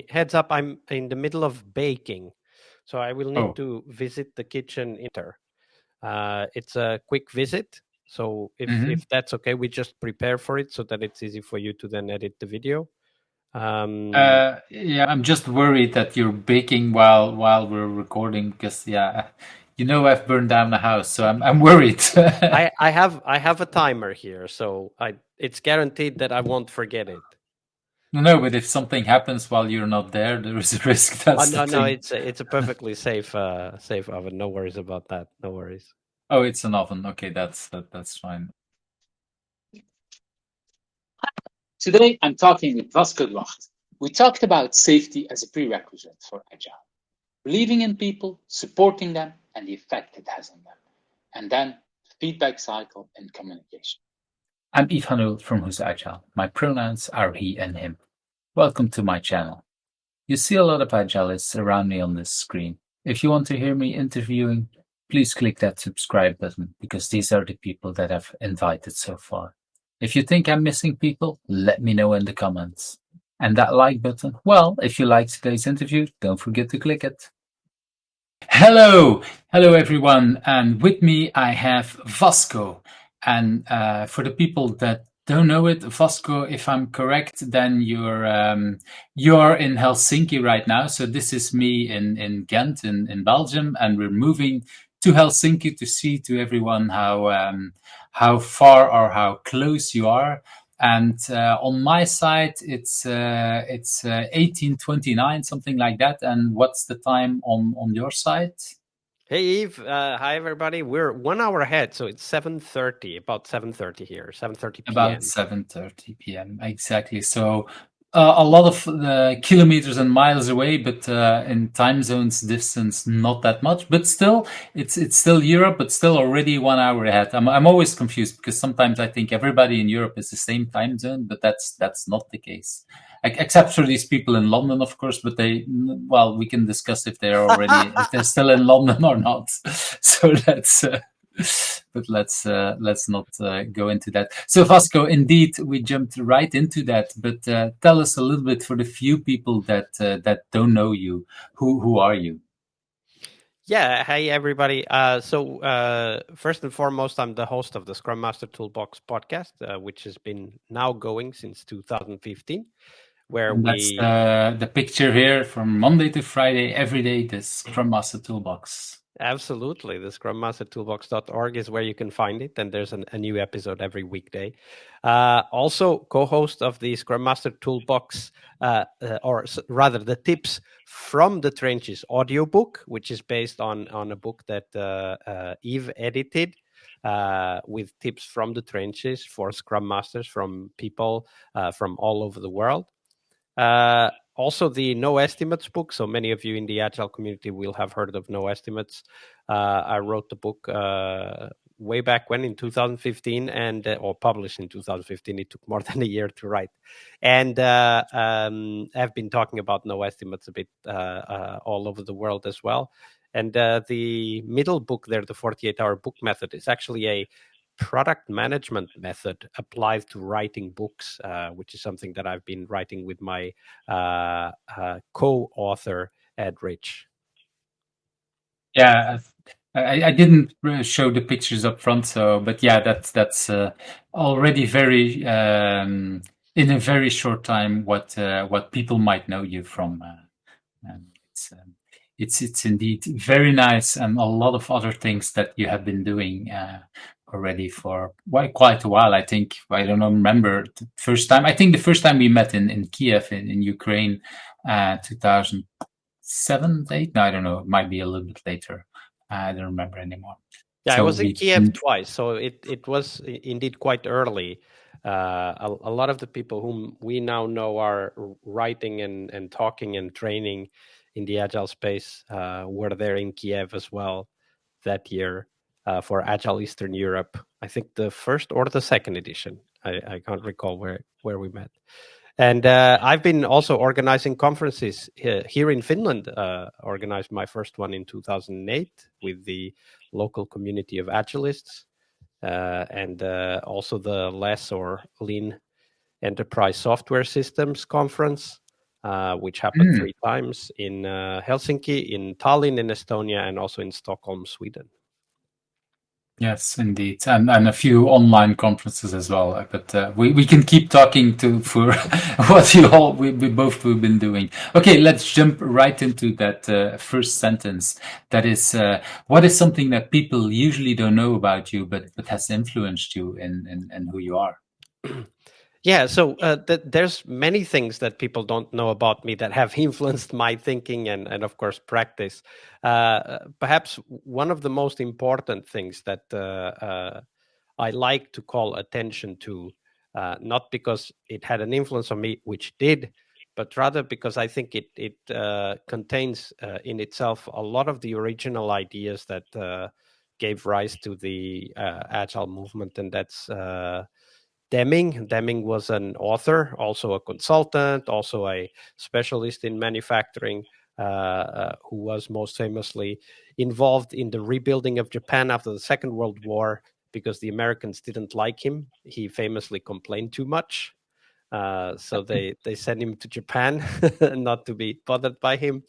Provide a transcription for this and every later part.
Heads up, I'm in the middle of baking, so I will need Oh, to visit the kitchen later. It's a quick visit, so hmm if that's okay, we just prepare for it so that it's easy for you to then edit the video. yeah. I'm just worried that you're baking while we're recording because yeah, I've burned down the house, so I'm worried. I have a timer here, so it's guaranteed that I won't forget it. No, but if something happens while you're not there, there is a risk. That's the No, thing. it's a perfectly safe oven. No worries about that. No worries. Oh, it's an oven. Okay, that's fine. Today, I'm talking with Vasco Duarte. We talked about safety as a prerequisite for Agile, believing in people, supporting them, and the effect it has on them. And then feedback cycle and communication. I'm Yves Hanul from Who's Agile. My pronouns are he and him. Welcome to my channel. You see a lot of Agilists around me on this screen. If you want to hear me interviewing, please click that subscribe button because these are the people that I've invited so far. If you think I'm missing people, let me know in the comments. And that like button, well, if you liked today's interview, don't forget to click it. Hello everyone, and with me I have Vasco. And for the people that don't know it, Vasco, if I'm correct, then you're in Helsinki right now. So this is me in Ghent in Belgium, and we're moving to Helsinki to see to everyone how far or how close you are. And on my side, it's 18:29, something like that. And what's the time on your side? Hey Eve, hi everybody. We're 1 hour ahead, so it's 7:30, about 7:30 here, 7:30 About p.m. 7:30 p.m. Exactly. So a lot of kilometers and miles away, but in time zones distance, not that much. But still, it's still Europe, but still already 1 hour ahead. I'm always confused because sometimes I think everybody in Europe is the same time zone, but that's not the case. Except for these people in London, of course. But well, we can discuss if they're still in London or not. So that's. But let's not go into that. So Vasco, indeed, we jumped right into that. But tell us a little bit for the few people that don't know you. Who are you? Yeah, hey everybody. First and foremost, I'm the host of the Scrum Master Toolbox podcast, which has been now going since 2015, where And that's we the picture here from Monday to Friday, every day. The Scrum Master Toolbox. absolutely the scrummastertoolbox.org is where you can find it, and there's a new episode every weekday. Also, co-host of the Scrum Master Toolbox, rather the Tips from the Trenches audiobook, which is based on a book that Eve edited with tips from the trenches for Scrum Masters from people from all over the world. Also, the No Estimates book. So many of you in the Agile community will have heard of No Estimates. I wrote the book way back when in 2015, or published in 2015. It took more than a year to write, and I've been talking about No Estimates a bit all over the world as well. And the middle book there, the 48-hour book method, is actually a product management method applied to writing books, which is something that I've been writing with my co-author, Ed Rich. Yeah, I didn't show the pictures up front, but yeah, that's already very in a very short time what people might know you from. And it's indeed very nice, and a lot of other things that you have been doing already for quite a while. I think I don't know, remember the first time. I think the first time we met in Kiev in Ukraine, 2007, 8. No, I don't know. It might be a little bit later. I don't remember anymore. Yeah, I So was in Kiev twice, so it was indeed quite early. A lot of the people whom we now know are writing and talking and training in the Agile space were there in Kiev as well that year for Agile Eastern Europe. I think the first or the second edition. I can't recall where we met. And I've been also organizing conferences here in Finland. Organized my first one in 2008 with the local community of agilists, and also the LESS or Lean Enterprise Software Systems Conference which happened 3 times in Helsinki, in Tallinn in Estonia, and also in Stockholm, Sweden. Yes, indeed, and a few online conferences as well. But we can keep talking for what we both have been doing. Okay, let's jump right into that first sentence. That is, what is something that people usually don't know about you, but has influenced you in who you are? Yeah, so there's many things that people don't know about me that have influenced my thinking and of course practice. Perhaps one of the most important things that I like to call attention to, not because it had an influence on me, which did, but rather because I think it contains in itself a lot of the original ideas that gave rise to the Agile movement, and that's Deming. Deming was an author, also a consultant, also a specialist in manufacturing, who was most famously involved in the rebuilding of Japan after the Second World War because the Americans didn't like him. He famously complained too much. So they sent him to Japan not to be bothered by him.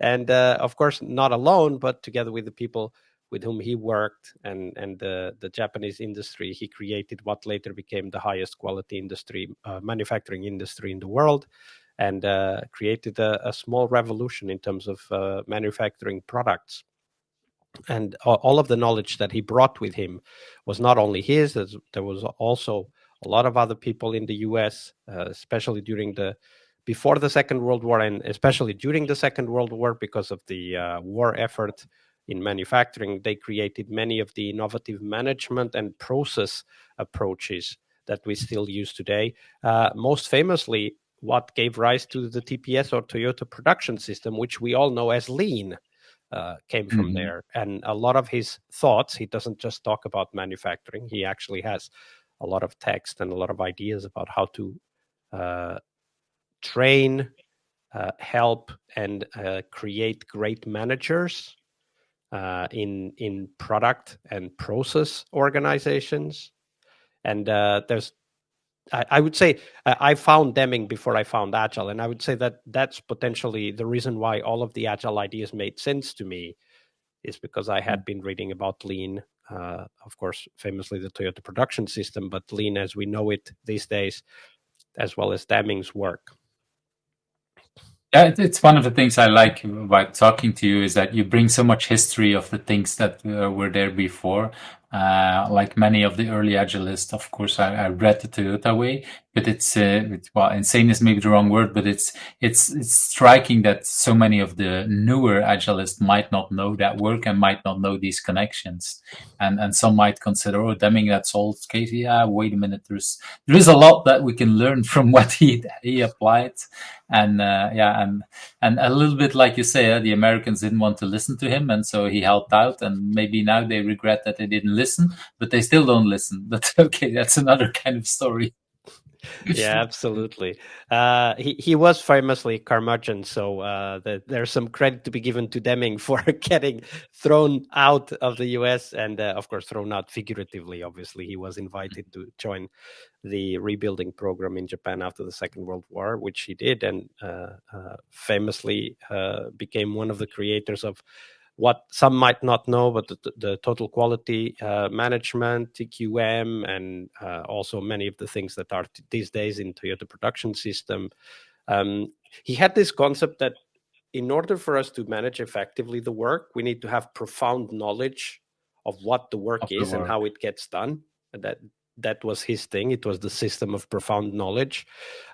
And of course, not alone, but together with the people with whom he worked and the Japanese industry, he created what later became the highest quality industry, manufacturing industry in the world, and created a small revolution in terms of manufacturing products. And all of the knowledge that he brought with him was not only his, there was also a lot of other people in the US, especially before the Second World War, and especially during the Second World War, because of the war effort in manufacturing. They created many of the innovative management and process approaches that we still use today. Most famously, what gave rise to the TPS or Toyota Production System, which we all know as Lean, came from there. And a lot of his thoughts, he doesn't just talk about manufacturing, he actually has a lot of text and a lot of ideas about how to train, help, and create great managers in product and process organizations. And I would say I found Deming before I found Agile, and I would say that that's potentially the reason why all of the Agile ideas made sense to me, is because I had been reading about Lean, of course, famously the Toyota Production System, but Lean as we know it these days, as well as Deming's work. Yeah, it's one of the things I like about talking to you is that you bring so much history of the things that were there before. Like many of the early agilists, of course, I read the Toyota way, but it's well, insane is maybe the wrong word, but it's striking that so many of the newer agilists might not know that work and might not know these connections, and some might consider, oh, Deming, that's old case. Yeah, wait a minute, there is a lot that we can learn from what he applied. And and a little bit like you say, the Americans didn't want to listen to him, and so he helped out. And maybe now they regret that they didn't listen, but they still don't listen. But okay, that's another kind of story. Yeah, absolutely. He was famously curmudgeon, so there's some credit to be given to Deming for getting thrown out of the US, and of course thrown out figuratively. Obviously, he was invited to join the rebuilding program in Japan after the Second World War, which he did, and famously became one of the creators of what some might not know, but the total quality management, TQM, and also many of the things that are these days in Toyota Production System. He had this concept that in order for us to manage effectively the work, we need to have profound knowledge of what the work is and how it gets done. And that was his thing. It was the system of profound knowledge.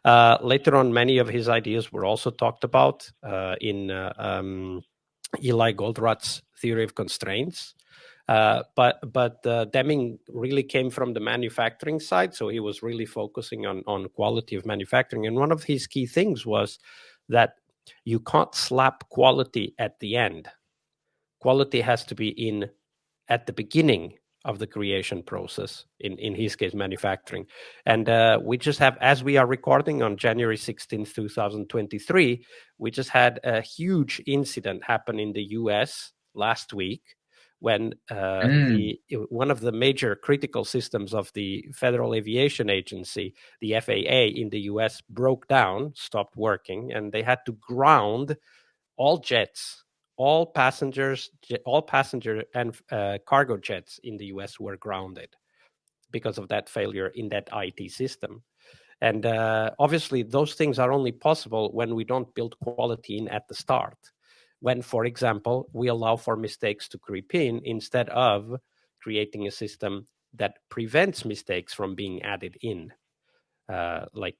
Later on, many of his ideas were also talked about in Eli Goldratt's theory of constraints. But Deming really came from the manufacturing side, so he was really focusing on quality of manufacturing. And one of his key things was that you can't slap quality at the end. Quality has to be at the beginning of the creation process, in his case, manufacturing. And we just have, as we are recording on January 16th, 2023, we just had a huge incident happen in the US last week, when one of the major critical systems of the Federal Aviation Agency, the FAA in the US, broke down, stopped working, and they had to ground all jets, all passenger and cargo jets in the US were grounded because of that failure in that IT system. And obviously, those things are only possible when we don't build quality in at the start. When, for example, we allow for mistakes to creep in instead of creating a system that prevents mistakes from being added in. Like,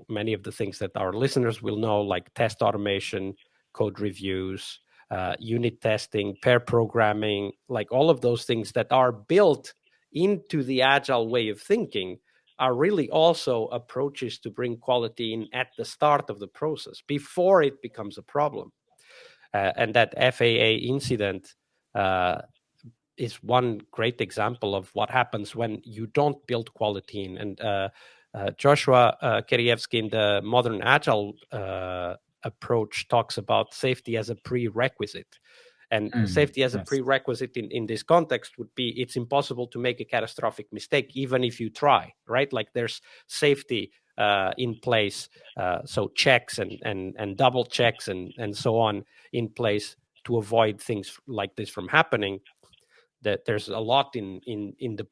many of the things that our listeners will know, like test automation, code reviews, unit testing, pair programming, like all of those things that are built into the agile way of thinking are really also approaches to bring quality in at the start of the process before it becomes a problem. And that FAA incident is one great example of what happens when you don't build quality in. And Joshua Kerievsky in the Modern Agile approach talks about safety as a prerequisite. And safety as a prerequisite in this context would be it's impossible to make a catastrophic mistake, even if you try, right? Like there's safety in place, so checks and double checks and so on in place to avoid things like this from happening. That there's a lot in the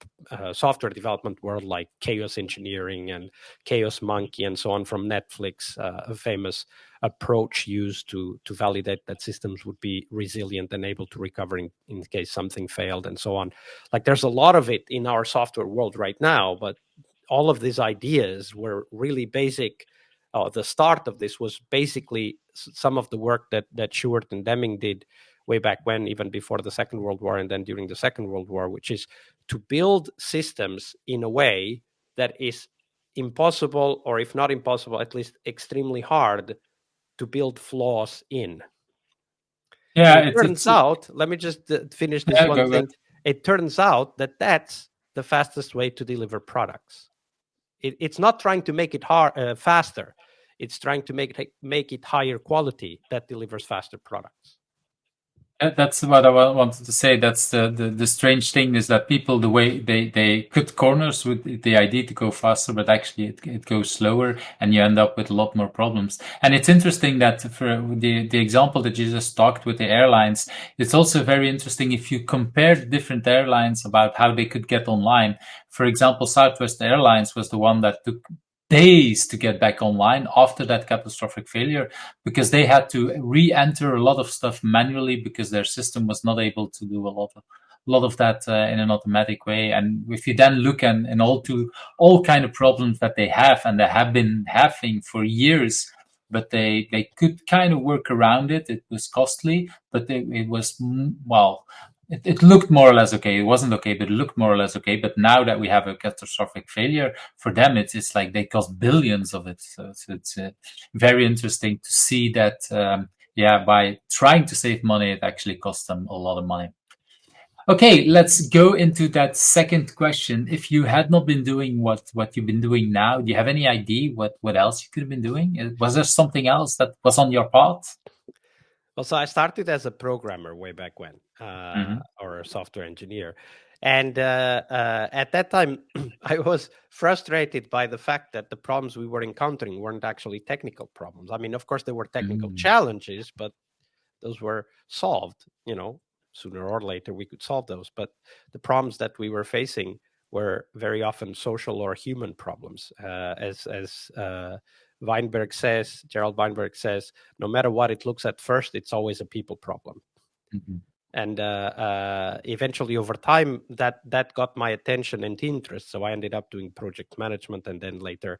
software development world, like chaos engineering and chaos monkey and so on from Netflix, a famous approach used to validate that systems would be resilient and able to recover in case something failed and so on. Like there's a lot of it in our software world right now, but all of these ideas were really basic. The start of this was basically some of the work that Stewart and Deming did way back when, even before the Second World War and then during the Second World War, which is to build systems in a way that is impossible, or if not impossible, at least extremely hard to build flaws in. Yeah, it turns out, let me just finish this one thing. It turns out that that's the fastest way to deliver products. It's not trying to make it faster. It's trying to make it higher quality that delivers faster products. That's what I wanted to say. That's the strange thing is that people, the way they cut corners with the idea to go faster, but actually it goes slower and you end up with a lot more problems. And it's interesting that for the example that you just talked with the airlines, it's also very interesting if you compare different airlines about how they could get online. For example, Southwest Airlines was the one that took days to get back online after that catastrophic failure, because they had to re-enter a lot of stuff manually because their system was not able to do a lot of that in an automatic way. And if you then look and all kind of problems that they have, and they have been having for years, but they could kind of work around it. It was costly, but it was, well, it looked more or less okay. It wasn't okay, but it looked more or less okay. But now that we have a catastrophic failure, for them, it's like they cost billions of it. So it's very interesting to see that, by trying to save money, it actually costs them a lot of money. Okay, let's go into that second question. If you had not been doing what you've been doing now, do you have any idea what else you could have been doing? Was there something else that was on your path? Well, so I started as a programmer way back when, or a software engineer. And at that time, I was frustrated by the fact that the problems we were encountering weren't actually technical problems. I mean, of course, there were technical challenges, but those were solved, sooner or later we could solve those. But the problems that we were facing were very often social or human problems. As Gerald Weinberg says, no matter what it looks at first, it's always a people problem. And eventually, over time, that got my attention and interest. So I ended up doing project management, and then later,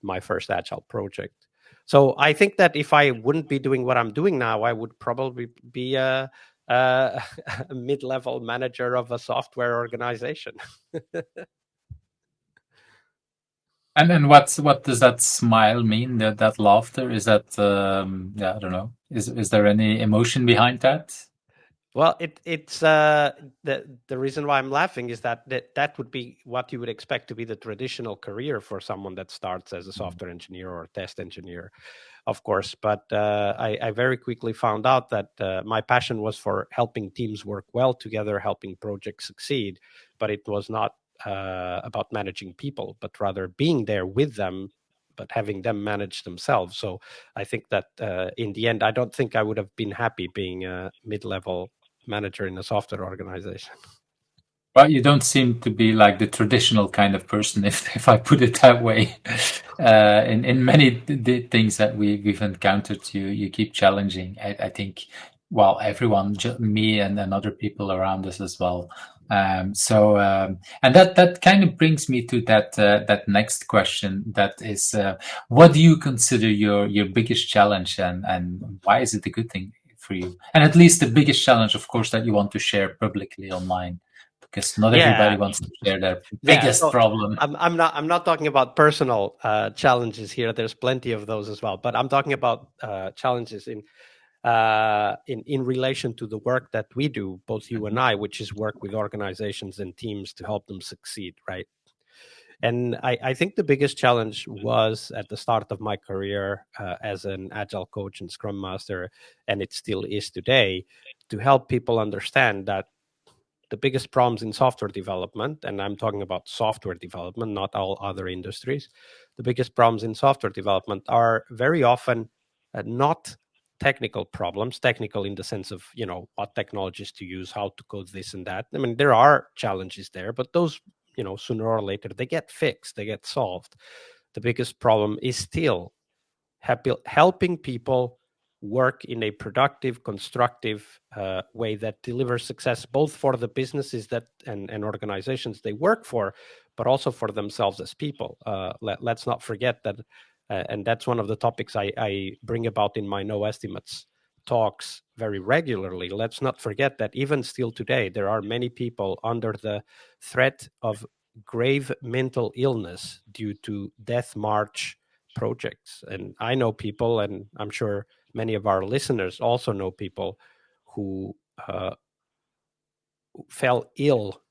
my first Agile project. So I think that if I wouldn't be doing what I'm doing now, I would probably be a mid-level manager of a software organization. And then what does that smile mean? That laughter, is that I don't know. Is there any emotion behind that? Well, it's the reason why I'm laughing is that would be what you would expect to be the traditional career for someone that starts as a software engineer or a test engineer. of course. But I very quickly found out that my passion was for helping teams work well together, helping projects succeed. But it was not about managing people, but rather being there with them, but having them manage themselves. So I think that in the end, I don't think I would have been happy being a mid-level manager in a software organization. Well, you don't seem to be like the traditional kind of person, if I put it that way. In many things that we've encountered, you keep challenging. I think, well, everyone, me and other people around us as well. And that kind of brings me to that next question. That is, what do you consider your biggest challenge, and why is it a good thing for you? And at least the biggest challenge, of course, that you want to share publicly online, because not everybody Yeah, wants to share their yeah. biggest So problem. I'm not talking about personal challenges here. There's plenty of those as well, but I'm talking about challenges in relation to the work that we do, both you and I, which is work with organizations and teams to help them succeed, right? And I think the biggest challenge was at the start of my career as an agile coach and scrum master, and it still is today, to help people understand that the biggest problems in software development, and I'm talking about software development, not all other industries, the biggest problems in software development are very often not technical problems, technical in the sense of, what technologies to use, how to code this and that. I mean, there are challenges there, but those, sooner or later, they get fixed, they get solved. The biggest problem is still helping people work in a productive, constructive way that delivers success both for the businesses that and organizations they work for, but also for themselves as people. Let's not forget that, and that's one of the topics I bring about in my No Estimates talks very regularly. Let's not forget that even still today, there are many people under the threat of grave mental illness due to Deathmarch projects. And I know people, and I'm sure many of our listeners also know people who fell ill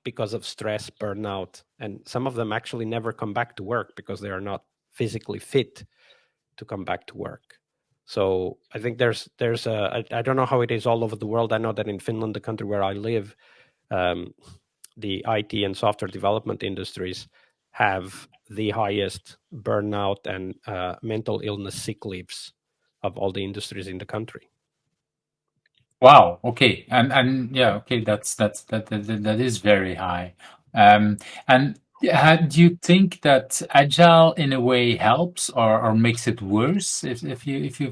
because of stress, burnout, and some of them actually never come back to work because they are not physically fit to come back to work. So I think I don't know how it is all over the world. I know that in Finland, the country where I live, the IT and software development industries have the highest burnout and mental illness sick leaves of all the industries in the country. Wow. Okay. And yeah. Okay. That is very high. And do you think that agile in a way helps or makes it worse if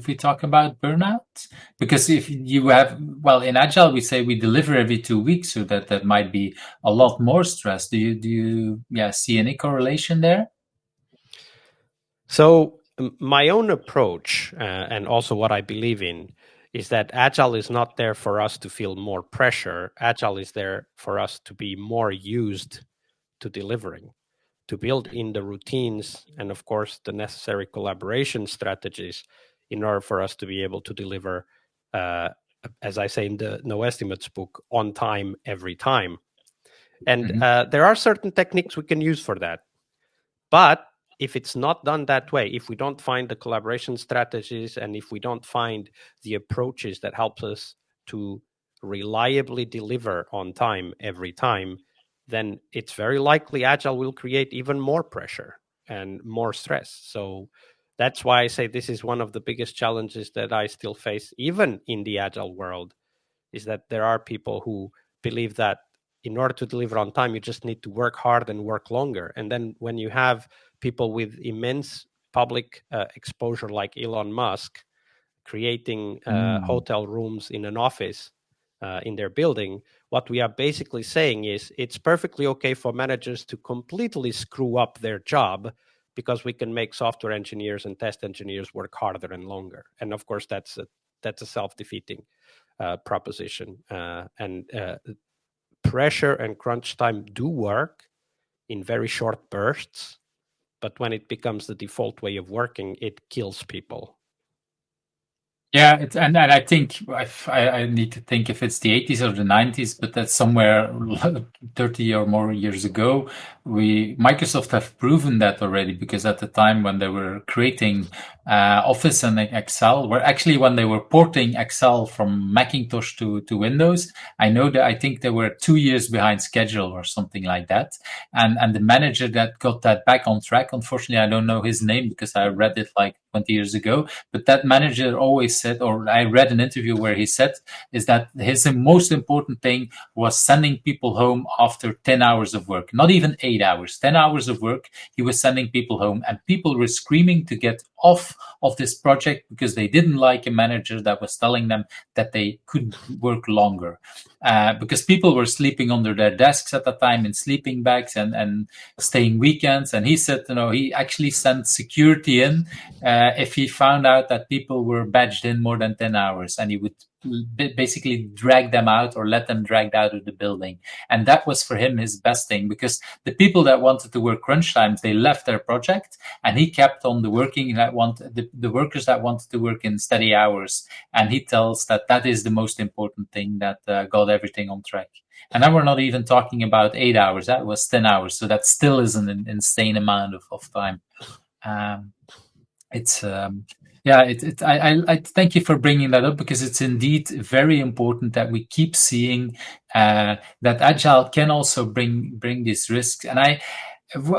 we talk about burnout? Because if you have, well, in agile we say we deliver every 2 weeks, so that might be a lot more stress. Do you see any correlation there? So my own approach and also what I believe in is that agile is not there for us to feel more pressure. Agile is there for us to be more used to delivering, to build in the routines and, of course, the necessary collaboration strategies in order for us to be able to deliver, uh, as I say in the No Estimates book, on time, every time. And there are certain techniques we can use for that. But if it's not done that way, if we don't find the collaboration strategies and if we don't find the approaches that help us to reliably deliver on time every time, then it's very likely agile will create even more pressure and more stress. So that's why I say this is one of the biggest challenges that I still face even in the agile world, is that there are people who believe that in order to deliver on time, you just need to work hard and work longer. And then when you have people with immense public exposure like Elon Musk creating hotel rooms in an office in their building, what we are basically saying is it's perfectly okay for managers to completely screw up their job because we can make software engineers and test engineers work harder and longer. And of course, that's a self-defeating proposition. And pressure and crunch time do work in very short bursts, but when it becomes the default way of working, it kills people. Yeah, and I think I need to think if it's the 80s or the 90s, but that's somewhere 30 or more years ago. Microsoft have proven that already, because at the time when they were creating Office and Excel, when they were porting Excel from Macintosh to Windows, I think they were 2 years behind schedule or something like that. And the manager that got that back on track, unfortunately, I don't know his name because I read it like 20 years ago, but that manager always said, or I read an interview where he said, is that his most important thing was sending people home after 10 hours of work, not even 8 hours, 10 hours of work. He was sending people home, and people were screaming to get off of this project because they didn't like a manager that was telling them that they could work longer. Because people were sleeping under their desks at the time in sleeping bags and staying weekends. And he said, he actually sent security in if he found out that people were badged in more than 10 hours, and he would basically drag them out or let them dragged out of the building. And that was for him his best thing, because the people that wanted to work crunch times, they left their project, and he kept on the workers that wanted to work in steady hours. And he tells that is the most important thing that got everything on track. And then we're not even talking about 8 hours. That was 10 hours. So that still is an insane amount of time. It's I thank you for bringing that up, because it's indeed very important that we keep seeing that Agile can also bring these risks. And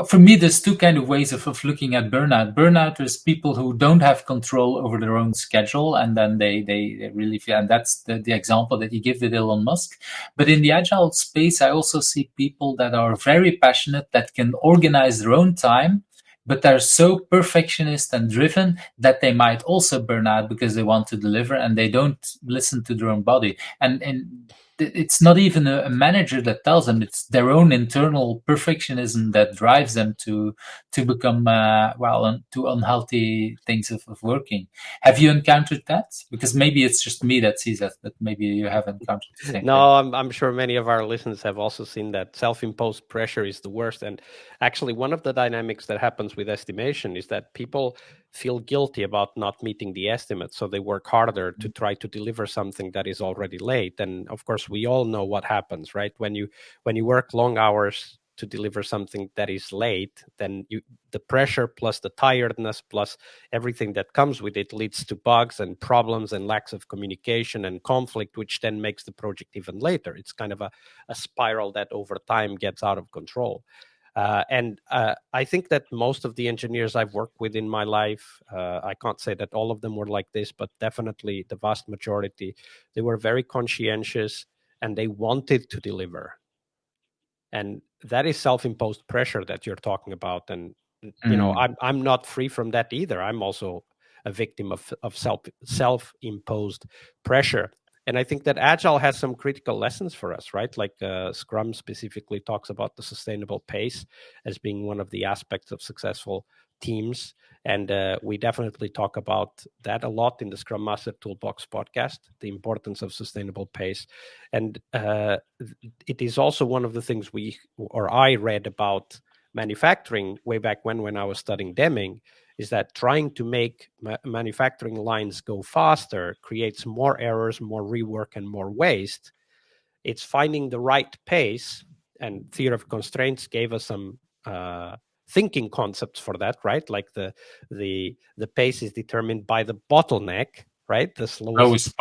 for me, there's two kind of ways of looking at burnout. Burnout is people who don't have control over their own schedule, and then they really feel, and that's the example that you give with Elon Musk. But in the Agile space, I also see people that are very passionate, that can organize their own time, but they're so perfectionist and driven that they might also burn out because they want to deliver and they don't listen to their own body. And it's not even a manager that tells them; it's their own internal perfectionism that drives them to become to unhealthy things of working. Have you encountered that? Because maybe it's just me that sees that, but maybe you have encountered the same No, thing. I'm sure many of our listeners have also seen that self-imposed pressure is the worst. And actually, one of the dynamics that happens with estimation is that people feel guilty about not meeting the estimate, so they work harder to try to deliver something that is already late. And of course, we all know what happens, right? When you work long hours to deliver something that is late, then the pressure plus the tiredness plus everything that comes with it leads to bugs and problems and lacks of communication and conflict, which then makes the project even later. It's kind of a spiral that over time gets out of control. And I think that most of the engineers I've worked with in my life, I can't say that all of them were like this, but definitely the vast majority, they were very conscientious and they wanted to deliver. And that is self-imposed pressure that you're talking about. And I'm not free from that either. I'm also a victim of self-imposed pressure. And I think that Agile has some critical lessons for us, right? Like Scrum specifically talks about the sustainable pace as being one of the aspects of successful teams. And we definitely talk about that a lot in the Scrum Master Toolbox podcast, the importance of sustainable pace. And it is also one of the things I read about manufacturing way back when I was studying Deming, is that trying to make manufacturing lines go faster creates more errors, more rework, and more waste. It's finding the right pace, and theory of constraints gave us some thinking concepts for that, right? Like the pace is determined by the bottleneck, right? The slowest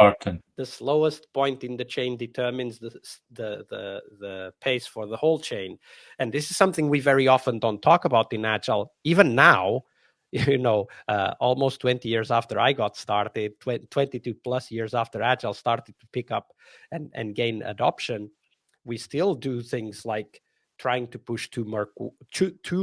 point in the chain determines the pace for the whole chain. And this is something we very often don't talk about in Agile, even now. Almost 20 years after I got started, 22 plus years after Agile started to pick up and gain adoption, we still do things like trying to push too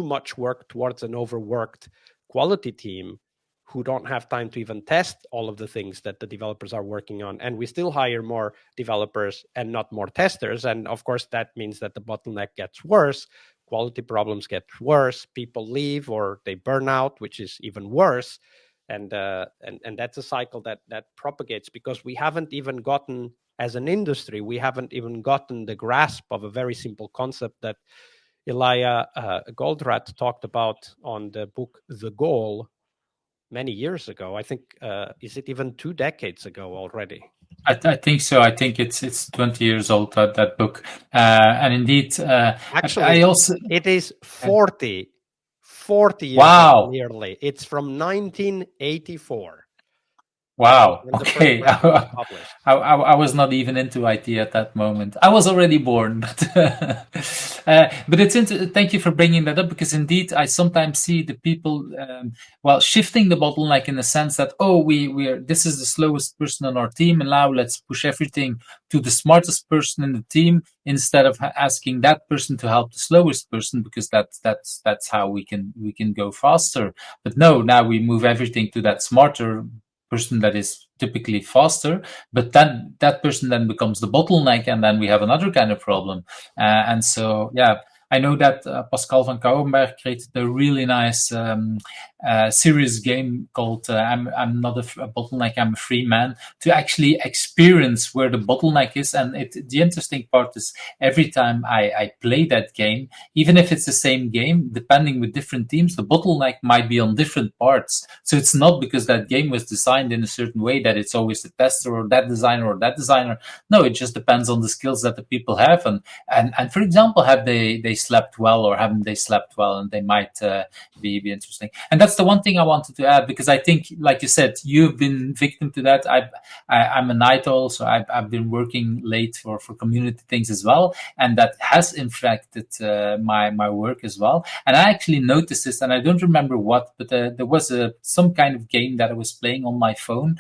much work towards an overworked quality team who don't have time to even test all of the things that the developers are working on. And we still hire more developers and not more testers. And of course, that means that the bottleneck gets worse, quality problems get worse, people leave or they burn out, which is even worse. And that's a cycle that propagates because we haven't even gotten, as an industry, we haven't even gotten the grasp of a very simple concept that Elijah Goldratt talked about on the book The Goal many years ago. I think, is it even 2 decades ago already? I think so. I think it's 20 years old, that book. And indeed, Actually, I also... it is 40 years Wow. old nearly. It's from 1984. Wow. When the first Okay. version was published. I was not even into IT at that moment. I was already born, but it's thank you for bringing that up, because indeed I sometimes see the people, shifting the bottleneck in the sense that, oh, we're this is the slowest person on our team, and now let's push everything to the smartest person in the team, instead of asking that person to help the slowest person, because that's how we can go faster. But no, now we move everything to that smarter person that is typically faster, but then that person then becomes the bottleneck, and then we have another kind of problem. And so, yeah, I know that Pascal van Kouwenberg created a really nice serious game called I'm not a bottleneck, I'm a free man, to actually experience where the bottleneck is. And the interesting part is, every time I play that game, even if it's the same game, depending with different teams, the bottleneck might be on different parts. So it's not because that game was designed in a certain way that it's always the tester or that designer or that designer. No, it just depends on the skills that the people have. And for example, have they slept well or haven't they slept well? And they might be interesting. And that's the one thing I wanted to add, because I think, like you said, you've been victim to that. I'm a night owl, so I've been working late for community things as well, and that has infected my work as well. And I actually noticed this, and I don't remember what, but there was some kind of game that I was playing on my phone,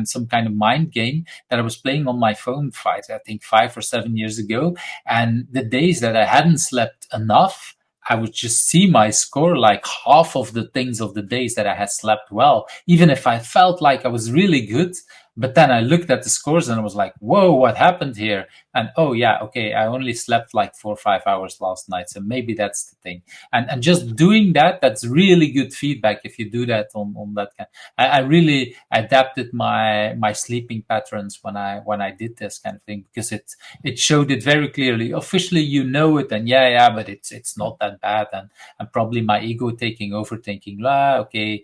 some kind of mind game that I was playing on my phone, I think 5 or 7 years ago. And the days that I hadn't slept enough, I would just see my score like half of the things of the days that I had slept well, even if I felt like I was really good. But then I looked at the scores and I was like, whoa, what happened here? And oh, yeah, okay, I only slept like 4 or 5 hours last night. So maybe that's the thing. And just doing that, that's really good feedback if you do that on that kind. I really adapted my sleeping patterns when I did this kind of thing, because it showed it very clearly. Officially, you know it, and yeah, but it's not that bad, and probably my ego taking over, thinking, okay,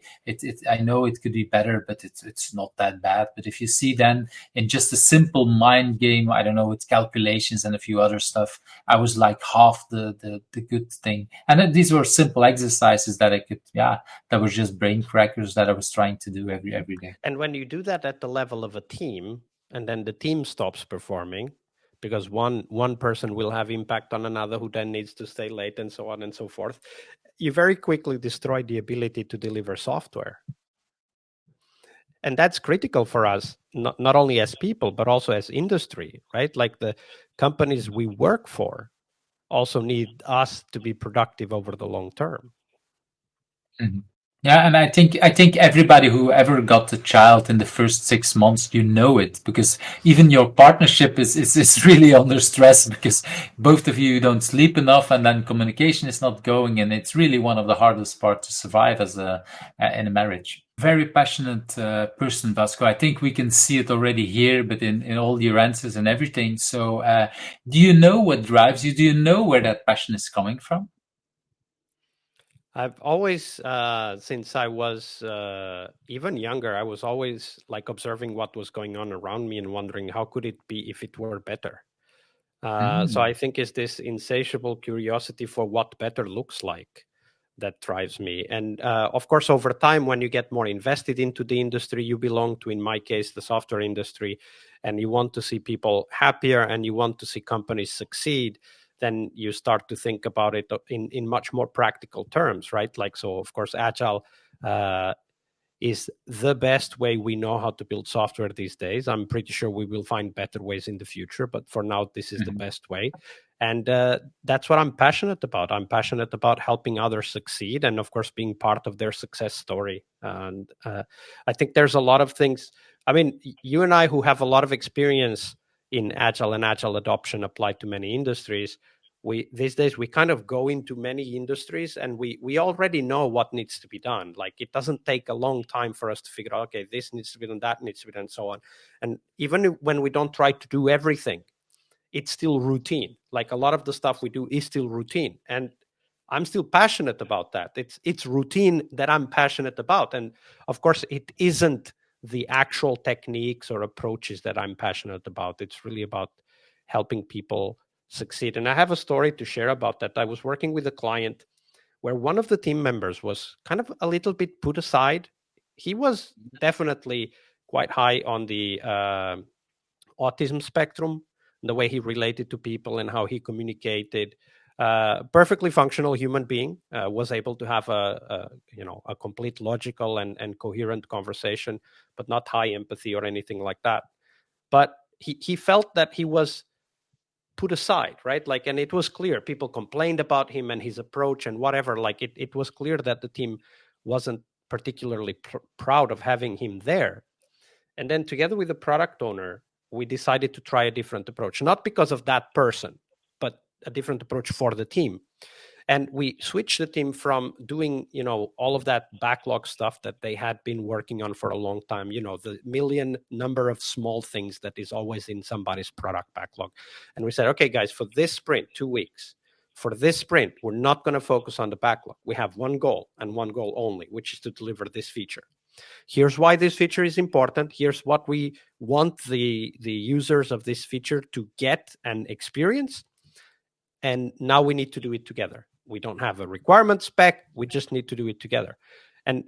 I know it could be better, but it's not that bad. But if you see then in just a simple mind game, I don't know, with calculations and a few other stuff, I was like half the good thing. And then these were simple exercises that I could, that were just brain crackers that I was trying to do every day. And when you do that at the level of a team, and then the team stops performing because one person will have impact on another who then needs to stay late, and so on and so forth, you very quickly destroy the ability to deliver software. And that's critical for us, not only as people, but also as industry, right? Like the companies we work for also need us to be productive over the long term. Mm-hmm. Yeah, and I think everybody who ever got a child in the first 6 months, you know it, because even your partnership is really under stress, because both of you don't sleep enough, and then communication is not going, and it's really one of the hardest parts to survive as in a marriage. Very passionate person, Vasco. I think we can see it already here, but in all your answers and everything. So, do you know what drives you? Do you know where that passion is coming from? I've always, since I was even younger, I was always like observing what was going on around me and wondering how could it be if it were better. So I think it's this insatiable curiosity for what better looks like that drives me. And of course, over time, when you get more invested into the industry you belong to, in my case, the software industry, and you want to see people happier and you want to see companies succeed, then you start to think about it in much more practical terms, right? Like, so of course, Agile is the best way we know how to build software these days. I'm pretty sure we will find better ways in the future, but for now, this is the best way. And that's what I'm passionate about. I'm passionate about helping others succeed and, of course, being part of their success story. And I think there's a lot of things. I mean, you and I, who have a lot of experience in Agile and Agile adoption applied to many industries, these days we kind of go into many industries and we already know what needs to be done. Like, it doesn't take a long time for us to figure out, okay, this needs to be done, that needs to be done, and so on. And even when we don't try to do everything, it's still routine. Like, a lot of the stuff we do is still routine. And I'm still passionate about that. It's routine that I'm passionate about. And of course, it isn't the actual techniques or approaches that I'm passionate about. It's really about helping people succeed. And I have a story to share about that. I was working with a client where one of the team members was kind of a little bit put aside. He was definitely quite high on the autism spectrum, the way he related to people and how he communicated. Perfectly functional human being, was able to have a complete logical and coherent conversation, but not high empathy or anything like that. But he felt that he was put aside, right? Like, and it was clear people complained about him and his approach and whatever. Like, it was clear that the team wasn't particularly proud of having him there. And then together with the product owner, we decided to try a different approach, not because of that person, but a different approach for the team. And we switched the team from doing, all of that backlog stuff that they had been working on for a long time, the million number of small things that is always in somebody's product backlog. And we said, okay, guys, for this sprint, 2 weeks, for this sprint, we're not going to focus on the backlog. We have one goal and one goal only, which is to deliver this feature. Here's why this feature is important. Here's what we want the users of this feature to get and experience. And now we need to do it together. We don't have a requirement spec. We just need to do it together. And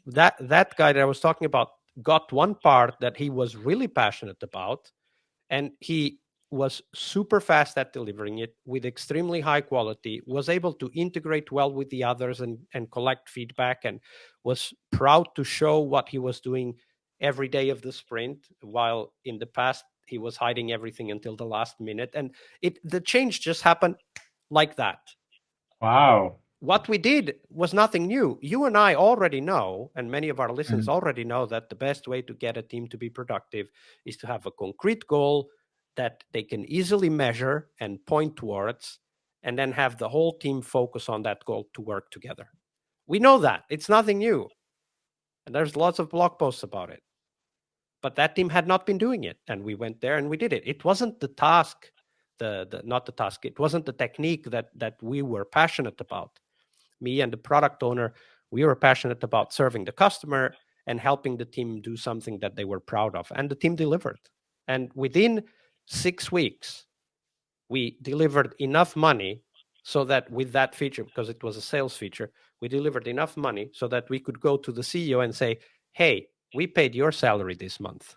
that guy that I was talking about got one part that he was really passionate about, and he was super fast at delivering it with extremely high quality, was able to integrate well with the others and collect feedback, and was proud to show what he was doing every day of the sprint, while in the past he was hiding everything until the last minute. And the change just happened like that. Wow. What we did was nothing new. You and I already know, and many of our listeners already know, that the best way to get a team to be productive is to have a concrete goal that they can easily measure and point towards, and then have the whole team focus on that goal to work together. We know that. It's nothing new. And there's lots of blog posts about it. But that team had not been doing it. And we went there and we did it. It wasn't the task, not the task. It wasn't the technique that we were passionate about. Me and the product owner, we were passionate about serving the customer and helping the team do something that they were proud of. And the team delivered. And within 6 weeks, we delivered enough money so that with that feature, because it was a sales feature, we delivered enough money so that we could go to the CEO and say, hey, we paid your salary this month.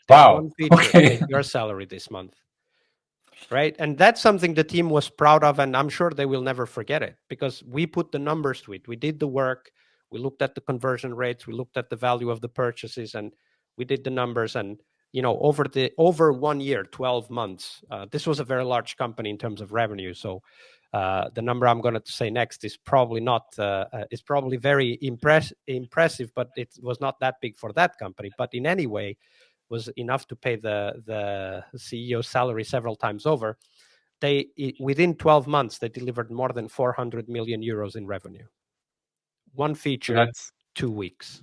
This one feature paid your salary this month. Right. And that's something the team was proud of. And I'm sure they will never forget it, because we put the numbers to it. We did the work. We looked at the conversion rates. We looked at the value of the purchases, and we did the numbers. And, over 1 year, 12 months, this was a very large company in terms of revenue. So the number I'm going to say next is probably not, is probably very impressive, but it was not that big for that company. But in any way, was enough to pay the CEO's salary several times over. Within 12 months, they delivered more than 400 million euros in revenue. One feature, 2 weeks.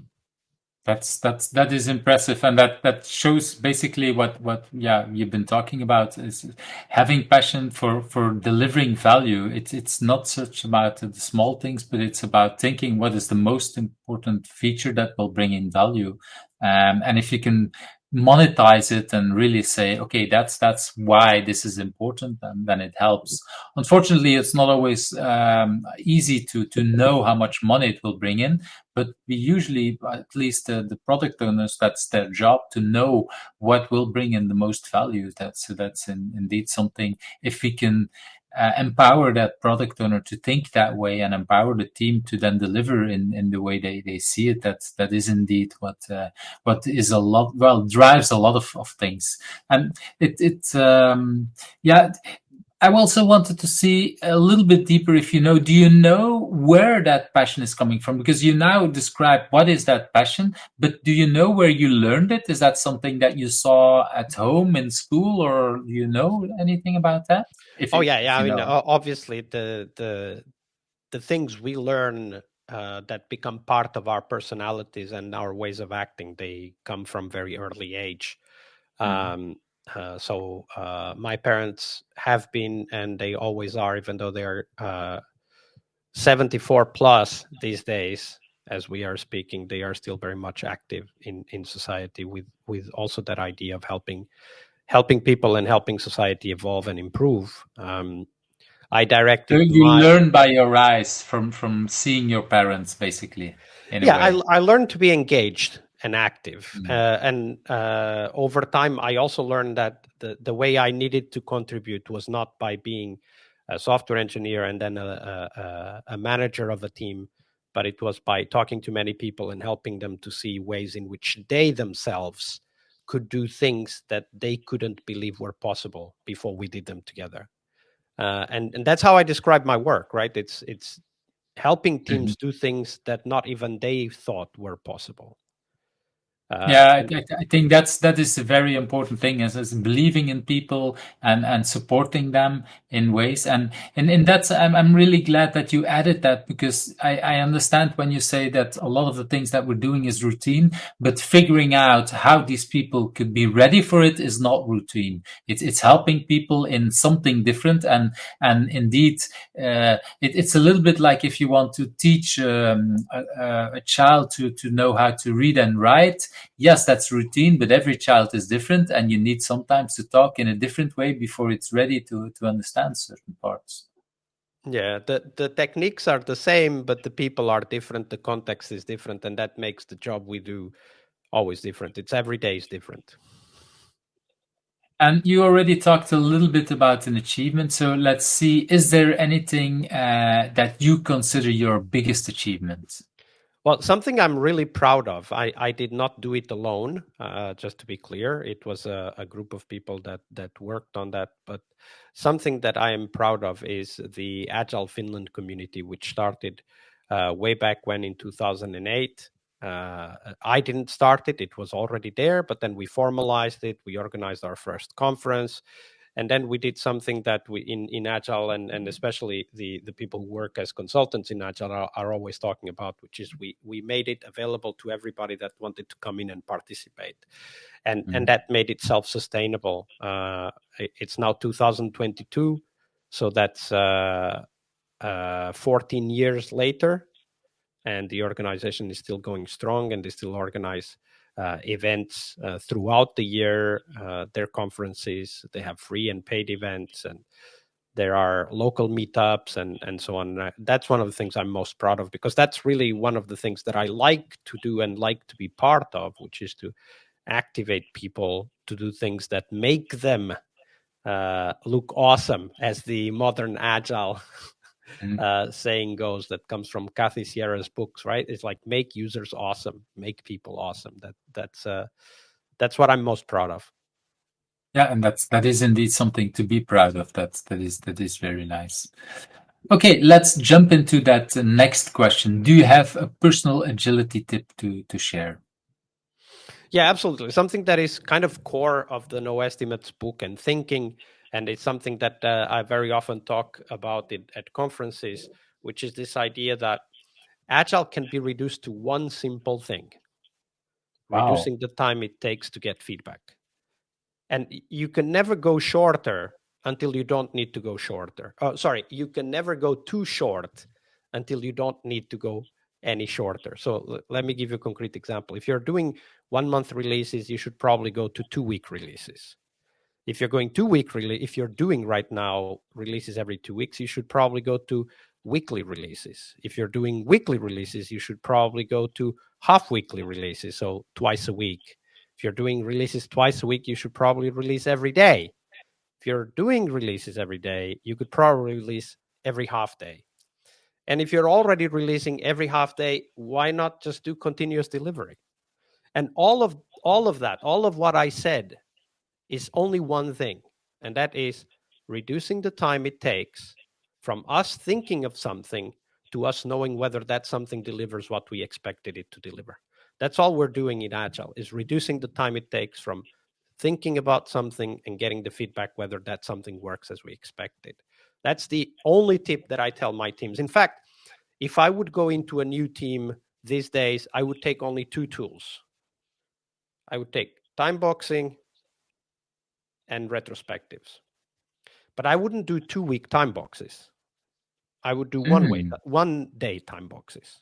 That is impressive, and that shows basically what you've been talking about, is having passion for delivering value. It's not such about the small things, but it's about thinking what is the most important feature that will bring in value, and if you can monetize it and really say, okay, that's why this is important, and then it helps. Unfortunately, it's not always easy to know how much money it will bring in, but we usually, at least the product owners, that's their job to know what will bring in the most value. That's indeed something. If we can empower that product owner to think that way, and empower the team to then deliver in the way they see it, that is indeed what is a lot, drives a lot of things. And I also wanted to see a little bit deeper, if do you know where that passion is coming from? Because you now describe what is that passion, but do you know where you learned it? Is that something that you saw at home, in school, or do you know anything about that? I mean, obviously the things we learn that become part of our personalities and our ways of acting, they come from very early age. So my parents have been, and they always are, even though they're 74 plus these days, as we are speaking, they are still very much active in society with also that idea of helping people and helping society evolve and improve. I So directed you learn by your eyes from seeing your parents, basically, in a yeah, way. I learned to be engaged and active, Mm. and over time, I also learned that the way I needed to contribute was not by being a software engineer and then a manager of a team, but it was by talking to many people and helping them to see ways in which they themselves could do things that they couldn't believe were possible before we did them together. And that's how I describe my work, right? It's helping Mhm. teams do things that not even they thought were possible. Yeah, And I think that is a very important thing is believing in people and supporting them in ways and that's I'm really glad that you added that because I understand when you say that a lot of the things that we're doing is routine, but figuring out how these people could be ready for it is not routine. It's helping people in something different and indeed it's a little bit like if you want to teach a child to know how to read and write. Yes, that's routine, but every child is different, and you need sometimes to talk in a different way before it's ready to understand certain parts. yeah, the techniques are the same, but the people are different. The context is different, and that makes the job we do always different. It's every day is different. And you already talked a little bit about an achievement. So let's see, is there anything that you consider your biggest achievement? Well, something I'm really proud of. I did not do it alone. Just to be clear, it was a group of people that worked on that. But something that I am proud of is the Agile Finland community, which started way back when in 2008. I didn't start it; it was already there. But then we formalized it. We organized our first conference, and then we did something that we in Agile and especially the people who work as consultants in Agile are always talking about, which is we made it available to everybody that wanted to come in and participate, and that made it self-sustainable. It's now 2022, so that's 14 years later, and the organization is still going strong, and they still organize events throughout the year. Their conferences, they have free and paid events, and there are local meetups and so on. That's one of the things I'm most proud of, because that's really one of the things that I like to do and like to be part of, which is to activate people to do things that make them look awesome, as the modern agile saying goes, that comes from Kathy Sierra's books, right? It's like make users awesome, make people awesome. That's what I'm most proud of. Yeah, and that is indeed something to be proud of. That is very nice. Okay, let's jump into that next question. Do you have a personal agility tip to share? Yeah, absolutely. Something that is kind of core of the No Estimates book and thinking, and it's something that I very often talk about it at conferences, which is this idea that agile can be reduced to one simple thing: Wow. reducing the time it takes to get feedback. And you can never go shorter until you don't need to go shorter. Oh, sorry, you can never go too short until you don't need to go any shorter. So let me give you a concrete example. If you're doing 1 month releases, you should probably go to 2 week releases. If you're going 2 week if you're doing right now releases every 2 weeks, you should probably go to weekly releases. If you're doing weekly releases, you should probably go to half weekly releases, so twice a week. If you're doing releases twice a week, you should probably release every day. If you're doing releases every day, you could probably release every half day. And if you're already releasing every half day, why not just do continuous delivery? And all of what I said is only one thing, and that is reducing the time it takes from us thinking of something to us knowing whether that something delivers what we expected it to deliver. That's all we're doing in Agile, is reducing the time it takes from thinking about something and getting the feedback whether that something works as we expected. That's the only tip that I tell my teams. In fact, if I would go into a new team these days, I would take only two tools. I would take time boxing and retrospectives. But I wouldn't do 2 week time boxes. I would do Mm. 1 day time boxes.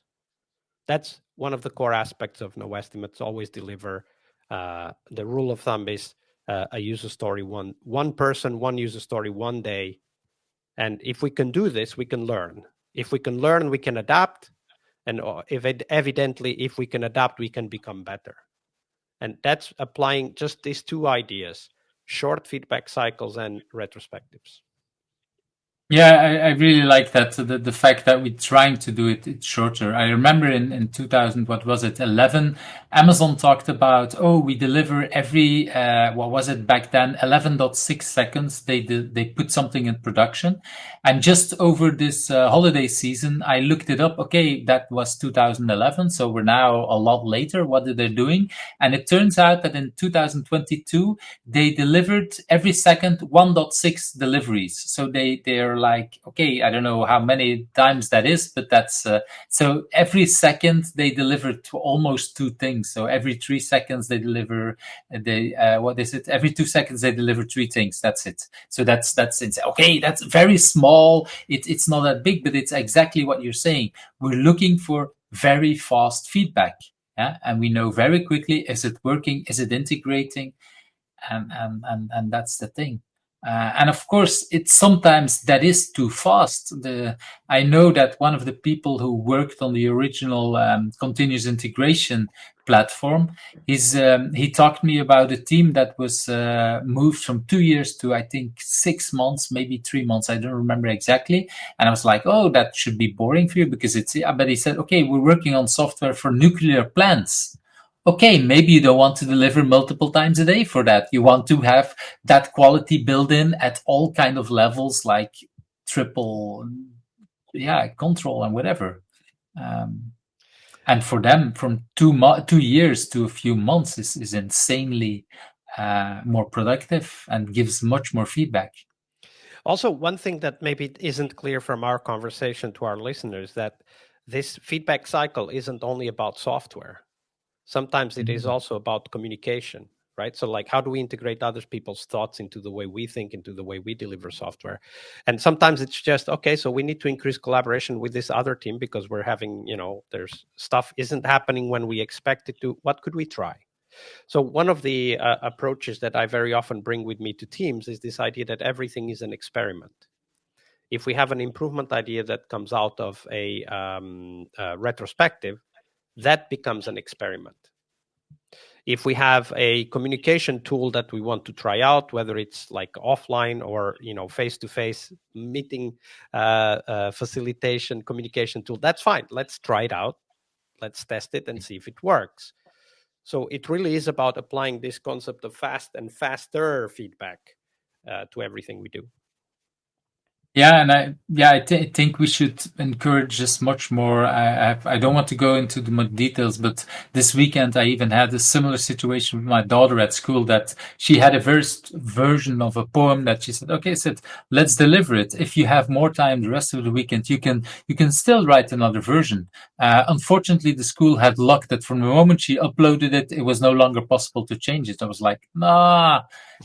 That's one of the core aspects of no estimates. Always deliver. The rule of thumb is a user story, one person, one user story, 1 day. And if we can do this, we can learn. If we can learn, we can adapt. And evidently, if we can adapt, we can become better. And that's applying just these two ideas: short feedback cycles and retrospectives. Yeah, I really like that. So the fact that we're trying to do it shorter. I remember in 2000, what was it, 11, Amazon talked about, oh, we deliver every, what was it back then, 11.6 seconds. They put something in production. And just over this holiday season, I looked it up. Okay, that was 2011. So we're now a lot later. What are they doing? And it turns out that in 2022, they delivered every second 1.6 deliveries. So they're like, okay, I don't know how many times that is, but that's so every second they deliver almost two things. So every 3 seconds they deliver what is it? Every 2 seconds they deliver 3 things. That's it. So that's insane. Okay, that's very small. It's not that big, but it's exactly what you're saying. We're looking for very fast feedback. Yeah? And we know very quickly, is it working? Is it integrating? And that's the thing. And of course, it's sometimes that is too fast. I know that one of the people who worked on the original continuous integration platform, he talked to me about a team that was moved from 2 years to I think 6 months, maybe 3 months. I don't remember exactly. And I was like, oh, that should be boring for you because it's. But he said, okay, we're working on software for nuclear plants. Okay, maybe you don't want to deliver multiple times a day for that. You want to have that quality built in at all kind of levels, like triple, control and whatever. And for them, from 2 years to a few months is insanely more productive and gives much more feedback. Also, one thing that maybe isn't clear from our conversation to our listeners, that this feedback cycle isn't only about software. Sometimes it is also about communication, right? So like, how do we integrate other people's thoughts into the way we think, into the way we deliver software? And sometimes it's just, okay, so we need to increase collaboration with this other team because we're having, there's stuff isn't happening when we expect it to. What could we try? So one of the approaches that I very often bring with me to teams is this idea that everything is an experiment. If we have an improvement idea that comes out of a retrospective, that becomes an experiment. If we have a communication tool that we want to try out, whether it's like offline or face-to-face meeting facilitation communication tool, that's fine. Let's try it out. Let's test it and see if it works. So it really is about applying this concept of fast and faster feedback to everything we do. Yeah, and I think we should encourage this much more. I don't want to go into the details, but this weekend I even had a similar situation with my daughter at school, that she had a first version of a poem that she said, okay, said, let's deliver it. If you have more time the rest of the weekend, you can still write another version. Unfortunately, the school had luck that from the moment she uploaded it, it was no longer possible to change it. I was like, nah,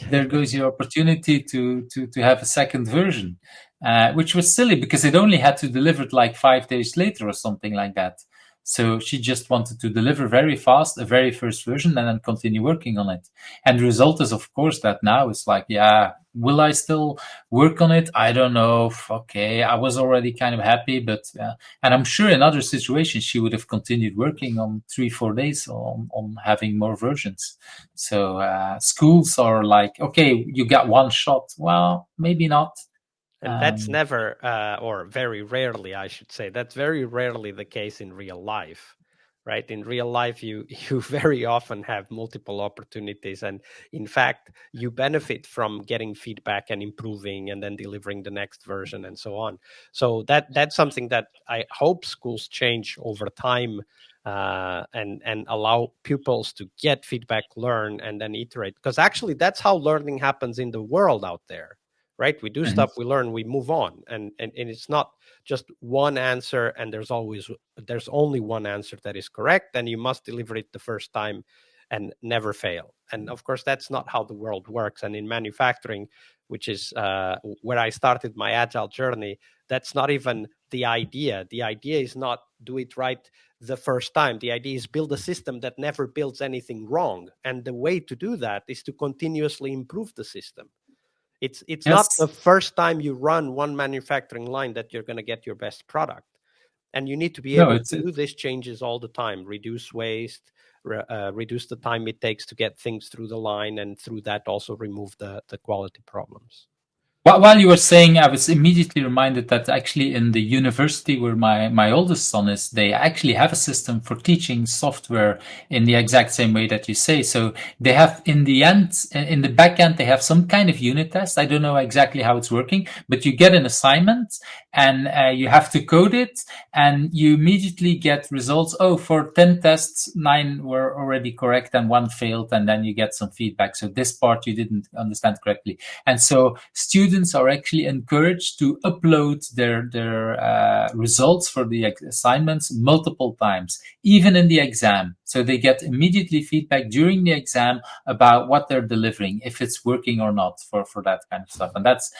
there goes your opportunity to have a second version. Which was silly because it only had to deliver it like 5 days later or something like that. So she just wanted to deliver very fast a very first version and then continue working on it. And the result is, of course, that now it's like, yeah, will I still work on it? I don't know. Okay, I was already kind of happy, but and I'm sure in other situations she would have continued working on 3-4 days on having more versions. So schools are like, okay, you got one shot. Well, maybe not. And that's never, or very rarely, I should say, that's very rarely the case in real life, right? In real life, you very often have multiple opportunities. And in fact, you benefit from getting feedback and improving and then delivering the next version and so on. So that's something that I hope schools change over time, and allow pupils to get feedback, learn, and then iterate. Because actually, that's how learning happens in the world out there. Right, we do stuff, we learn, we move on, and it's not just one answer, and there's only one answer that is correct, and you must deliver it the first time. and never fail. And of course, that's not how the world works. And in manufacturing, which is where I started my agile journey, that's not even the idea. The idea is not do it right the first time. The idea is build a system that never builds anything wrong. And the way to do that is to continuously improve the system. It's not the first time you run one manufacturing line that you're going to get your best product. And you need to be able to do these changes all the time, reduce waste, reduce the time it takes to get things through the line, and through that also remove the quality problems. While you were saying, I was immediately reminded that actually in the university where my oldest son is, they actually have a system for teaching software in the exact same way that you say. So they have in the back end, they have some kind of unit test. I don't know exactly how it's working, but you get an assignment and you have to code it, and you immediately get results. Oh, for 10 tests, 9 were already correct and 1 failed, and then you get some feedback. So this part you didn't understand correctly. And so students are actually encouraged to upload their results for the assignments multiple times, even in the exam. So they get immediately feedback during the exam about what they're delivering, if it's working or not for that kind of stuff. And that's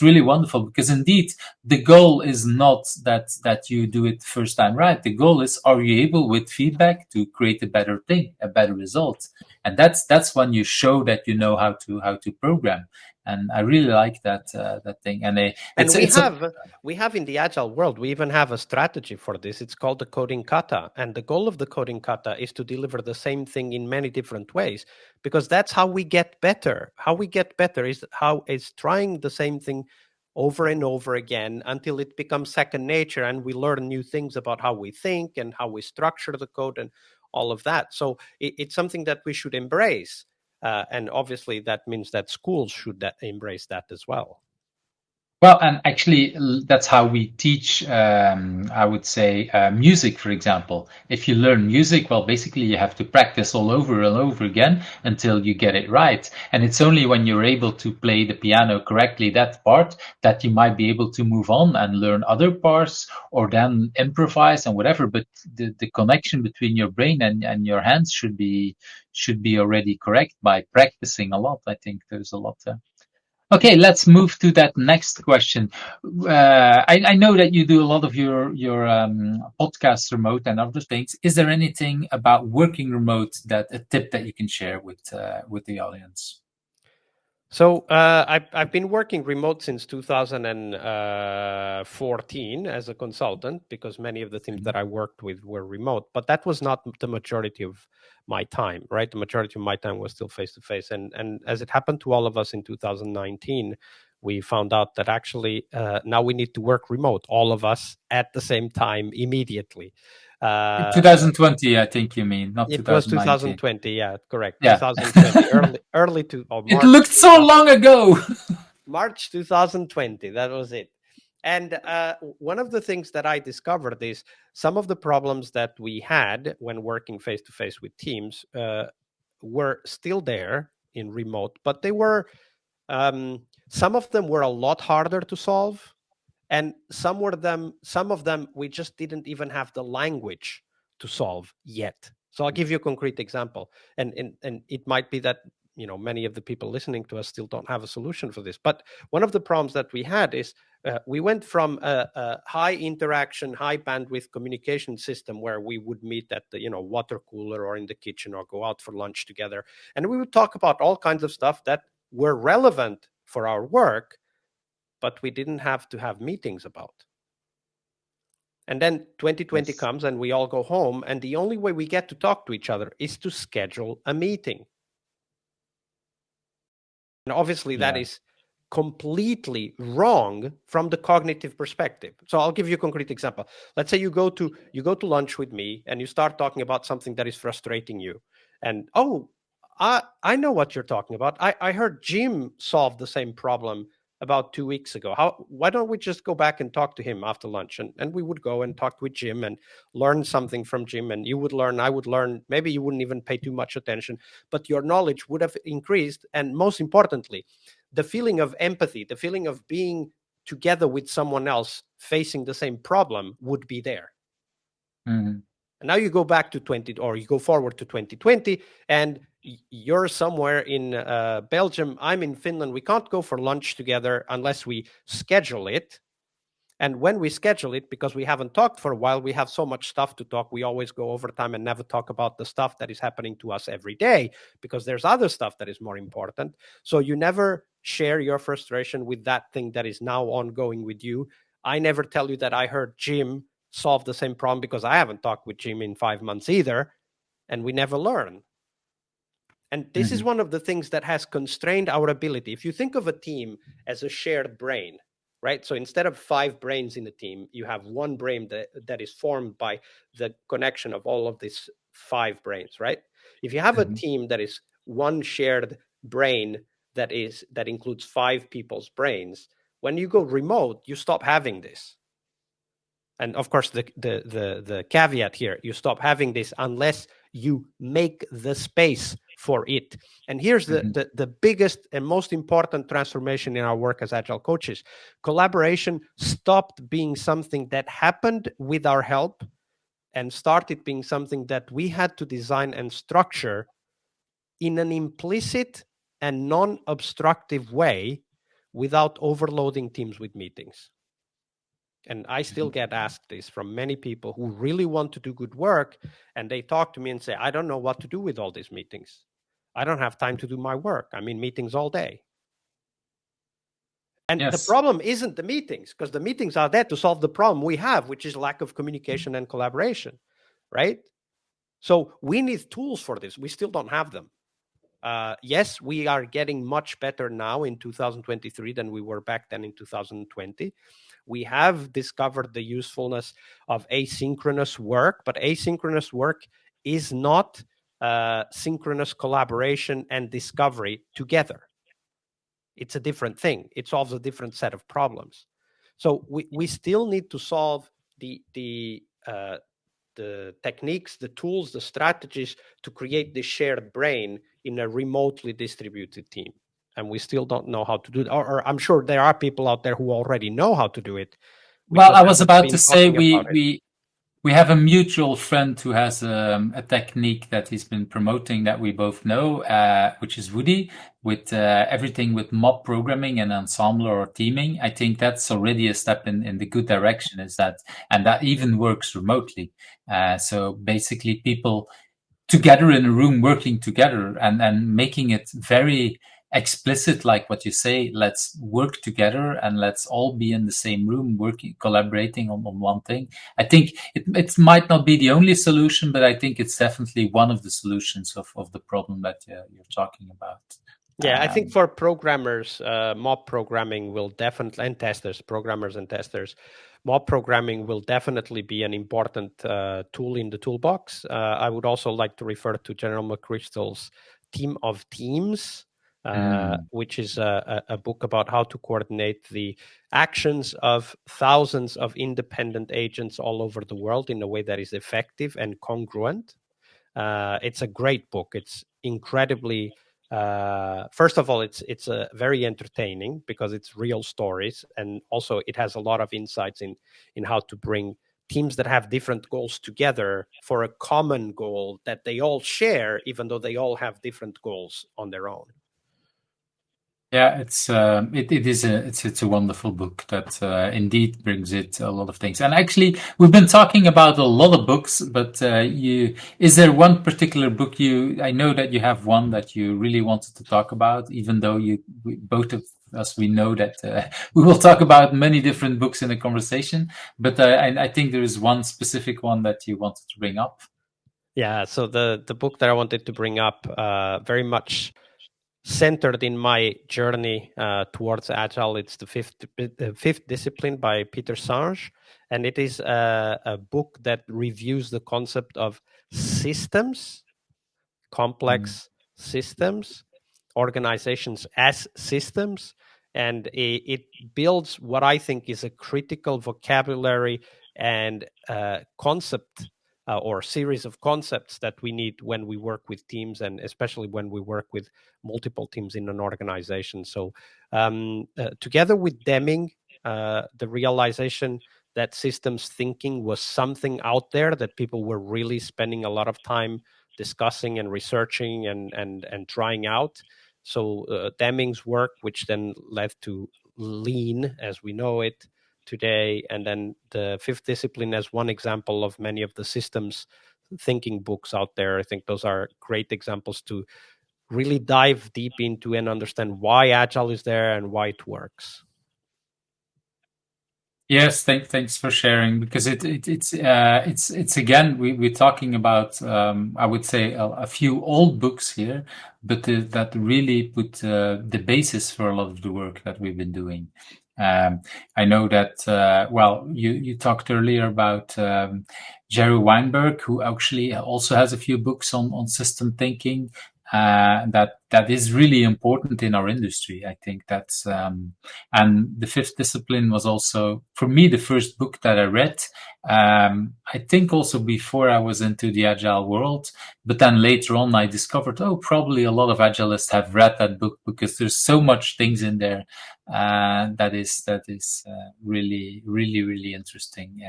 really wonderful, because indeed the goal is not that you do it first time right. The goal is, are you able with feedback to create a better thing, a better result? And that's when you show that you know how to program. And I really like that thing. And we have in the agile world, we even have a strategy for this. It's called the coding kata, and the goal of the coding kata is to deliver the same thing in many different ways, because that's how we get better. How we get better is trying the same thing over and over again until it becomes second nature, and we learn new things about how we think and how we structure the code and all of that. So it's something that we should embrace. And obviously that means that schools should embrace that as well. Well, and actually, that's how we teach, I would say, music, for example. If you learn music, well, basically you have to practice all over and over again until you get it right. And it's only when you're able to play the piano correctly, that part, that you might be able to move on and learn other parts, or then improvise and whatever. But the connection between your brain and your hands should be already correct by practicing a lot. I think there's a lot there. Okay, let's move to that next question. I know that you do a lot of your podcasts remote and other things. Is there anything about working remote, a tip that you can share with the audience? So I've been working remote since 2014 as a consultant, because many of the teams that I worked with were remote, but that was not the majority of my time, right? The majority of my time was still face-to-face. And as it happened to all of us in 2019, we found out that actually now we need to work remote, all of us at the same time immediately. 2020, I think you mean, not 2019. It was 2020, yeah, correct. Yeah. 2020, early to March. It looked so long ago. March 2020, that was it. And one of the things that I discovered is some of the problems that we had when working face-to-face with teams were still there in remote, but they were, some of them were a lot harder to solve. And some of them we just didn't even have the language to solve yet. So I'll give you a concrete example, and it might be that many of the people listening to us still don't have a solution for this. But one of the problems that we had is we went from a high interaction, high bandwidth communication system where we would meet at the water cooler or in the kitchen or go out for lunch together, and we would talk about all kinds of stuff that were relevant for our work, but we didn't have to have meetings about. And then 2020 comes and we all go home, and the only way we get to talk to each other is to schedule a meeting. And obviously that is completely wrong from the cognitive perspective. So I'll give you a concrete example. Let's say you go to lunch with me and you start talking about something that is frustrating you. And I know what you're talking about. I heard Jim solve the same problem about 2 weeks ago. Why don't we just go back and talk to him after lunch? And we would go and talk with Jim and learn something from Jim, and you would learn, I would learn. Maybe you wouldn't even pay too much attention, but your knowledge would have increased. And most importantly, the feeling of empathy, the feeling of being together with someone else facing the same problem would be there. Mm-hmm. And now you go back to 20, or you go forward to 2020, and you're somewhere in Belgium. I'm in Finland. We can't go for lunch together unless we schedule it. And when we schedule it, because we haven't talked for a while, we have so much stuff to talk. We always go overtime and never talk about the stuff that is happening to us every day, because there's other stuff that is more important. So you never share your frustration with that thing that is now ongoing with you. I never tell you that I heard Jim solve the same problem, because I haven't talked with Jim in 5 months either. And we never learn. And this is one of the things that has constrained our ability. If you think of a team as a shared brain, right? So instead of 5 brains in the team, you have one brain that is formed by the connection of all of these 5 brains, right? If you have a team that is one shared brain that includes 5 people's brains, when you go remote, you stop having this. And of course, the caveat here, you stop having this unless you make the space for it. And here's the biggest and most important transformation in our work as Agile coaches. Collaboration stopped being something that happened with our help and started being something that we had to design and structure in an implicit and non-obstructive way without overloading teams with meetings. And I still get asked this from many people who really want to do good work, and they talk to me and say, I don't know what to do with all these meetings. I don't have time to do my work. I'm in meetings all day. And the problem isn't the meetings, because the meetings are there to solve the problem we have, which is lack of communication and collaboration, right? So we need tools for this. We still don't have them. Yes, we are getting much better now in 2023 than we were back then in 2020. We have discovered the usefulness of asynchronous work, but asynchronous work is not synchronous collaboration and discovery together. It's a different thing. It solves a different set of problems. So we still need to solve the techniques, the tools, the strategies to create this shared brain in a remotely distributed team. And we still don't know how to do it. Or I'm sure there are people out there who already know how to do it. Well, I was about to say we have a mutual friend who has a technique that he's been promoting that we both know, which is Woody, with everything with mob programming and ensemble or teaming. I think that's already a step in the good direction, and that even works remotely. So basically people together in a room working together and making it very explicit, like what you say, let's work together and let's all be in the same room working, collaborating on one thing. I think it might not be the only solution, but I think it's definitely one of the solutions of the problem that you're talking about. Yeah, I think for programmers, mob programming will definitely, and testers, programmers and testers, mob programming will definitely be an important tool in the toolbox. I would also like to refer to General McChrystal's Team of Teams, which is a book about how to coordinate the actions of thousands of independent agents all over the world in a way that is effective and congruent. It's a great book. It's incredibly... first of all, it's very entertaining because it's real stories, and also it has a lot of insights in how to bring teams that have different goals together for a common goal that they all share, even though they all have different goals on their own. Yeah, it's a wonderful book that indeed brings it a lot of things. And actually, we've been talking about a lot of books, but is there one particular book I know that you have one that you really wanted to talk about, even though both of us, we know that we will talk about many different books in the conversation, but I think there is one specific one that you wanted to bring up. Yeah, so the book that I wanted to bring up very much centered in my journey towards Agile. It's the fifth discipline by Peter Senge, and it is a book that reviews the concept of systems, complex systems, organizations as systems, and it builds what I think is a critical vocabulary and concept or series of concepts that we need when we work with teams, and especially when we work with multiple teams in an organization. So together with Deming, the realization that systems thinking was something out there that people were really spending a lot of time discussing and researching and trying out. So Deming's work, which then led to lean as we know it today, and then the fifth discipline as one example of many of the systems thinking books out there. I think those are great examples to really dive deep into and understand why Agile is there and why it works. Yes, thanks for sharing, because it's again, we're talking about I would say a few old books here, but that really put the basis for a lot of the work that we've been doing. I know that well, you talked earlier about Jerry Weinberg, who actually also has a few books on system thinking. That is really important in our industry. I think that's and the fifth discipline was also for me the first book that I read. I think also before I was into the Agile world, but then later on I discovered, oh, probably a lot of Agilists have read that book, because there's so much things in there that is really interesting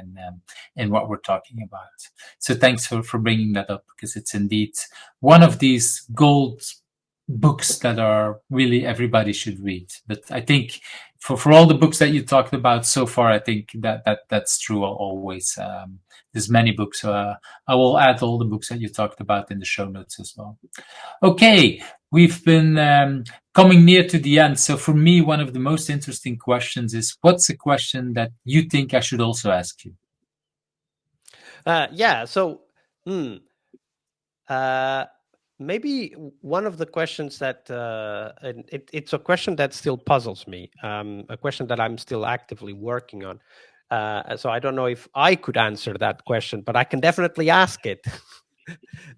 in what we're talking about. So thanks for bringing that up, because it's indeed one of these gold books that are really everybody should read. But I think for all the books that you talked about so far, I think that's true always. There's many books, so I will add all the books that you talked about in the show notes as well. Okay, we've been coming near to the end. So for me, one of the most interesting questions is, what's a question that you think I should also ask you? Yeah. So, maybe one of the questions that it's a question that still puzzles me, a question that I'm still actively working on. So I don't know if I could answer that question, but I can definitely ask it.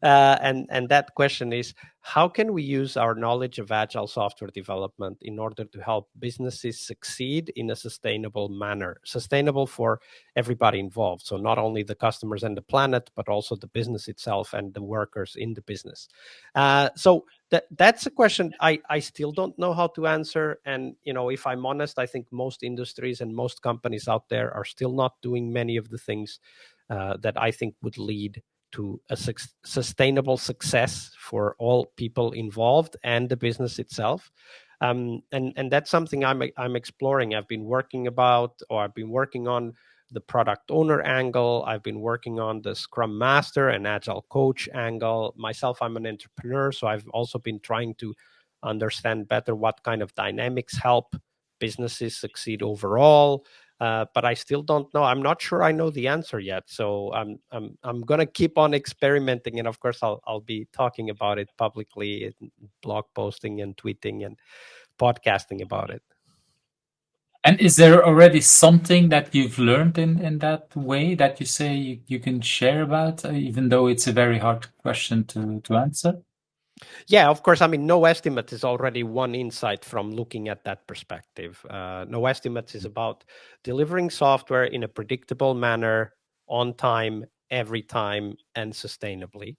And that question is, how can we use our knowledge of Agile software development in order to help businesses succeed in a sustainable manner, sustainable for everybody involved? So not only the customers and the planet, but also the business itself and the workers in the business. So that's a question I still don't know how to answer. And, if I'm honest, I think most industries and most companies out there are still not doing many of the things that I think would lead to a sustainable success for all people involved and the business itself. And that's something I'm exploring. I've been working on the product owner angle. I've been working on the Scrum Master and Agile coach angle. Myself, I'm an entrepreneur, so I've also been trying to understand better what kind of dynamics help businesses succeed overall. But I still don't know. I'm not sure I know the answer yet. So I'm gonna keep on experimenting, and of course I'll be talking about it publicly, blog posting and tweeting and podcasting about it. And is there already something that you've learned in that way that you say you can share about, even though it's a very hard question to answer? Yeah, of course. I mean, no estimate is already one insight from looking at that perspective. No estimates is about delivering software in a predictable manner, on time, every time, and sustainably.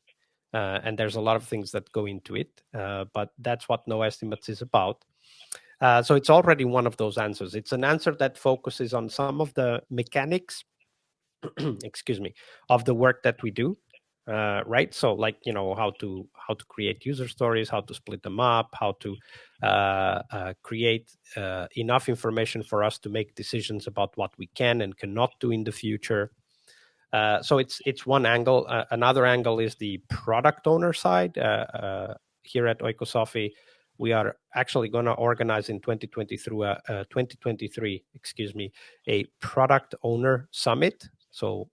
And there's a lot of things that go into it, but that's what no estimates is about. So it's already one of those answers. It's an answer that focuses on some of the mechanics, excuse me, of the work that we do. Right, so like how to create user stories, how to split them up, how to create enough information for us to make decisions about what we can and cannot do in the future. So it's one angle. Another angle is the product owner side. Here at Oikosofi, we are actually going to organize in 2023, a product one summit. So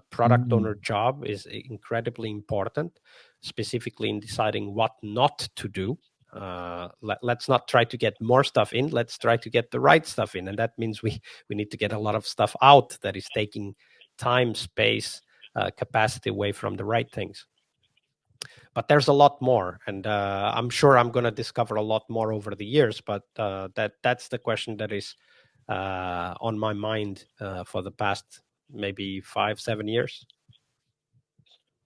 product owner job is incredibly important, specifically in deciding what not to do. Let's not try to get more stuff in. Let's try to get the right stuff in. And that means we need to get a lot of stuff out that is taking time, space, capacity away from the right things. But there's a lot more, and I'm sure I'm going to discover a lot more over the years. But that's the question that is on my mind for the past maybe 5-7 years.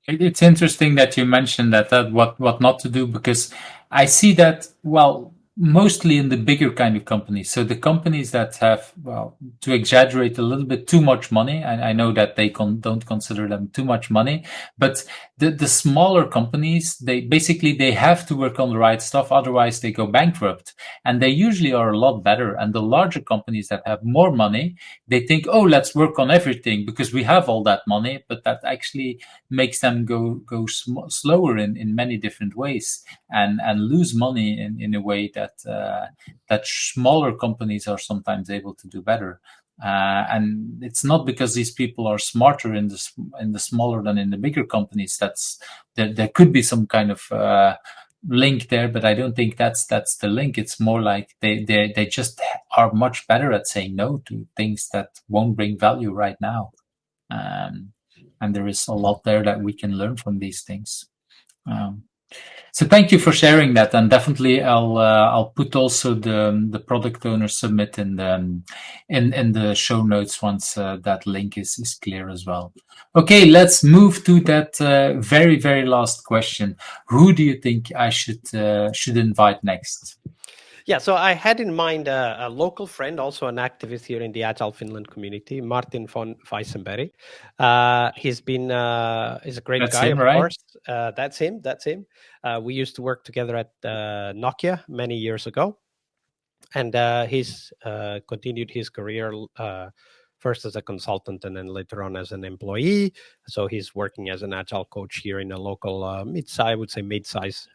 It's interesting that you mentioned that what not to do, because I see that, well, mostly in the bigger kind of companies. So the companies that have, well, to exaggerate a little bit, too much money. And I know that they don't consider them too much money, but the smaller companies, they have to work on the right stuff. Otherwise they go bankrupt, and they usually are a lot better. And the larger companies that have more money, they think, oh, let's work on everything because we have all that money, but that actually makes them go slower in many different ways, and lose money in a way that that smaller companies are sometimes able to do better. And it's not because these people are smarter in the smaller than in the bigger companies. There could be some kind of link there, but I don't think that's the link. It's more like they just are much better at saying no to things that won't bring value right now. And there is a lot there that we can learn from these things. So thank you for sharing that, and definitely I'll put also the product owner submit in the show notes once that link is clear as well. Okay, let's move to that very last question. Who do you think I should invite next? Yeah, so I had in mind a local friend, also an activist here in the Agile Finland community, Martin von Weissenberg. He's a great That's guy, him, of right? course. That's him. We used to work together at Nokia many years ago, and he's continued his career first as a consultant and then later on as an employee. So he's working as an Agile coach here in a local mid-size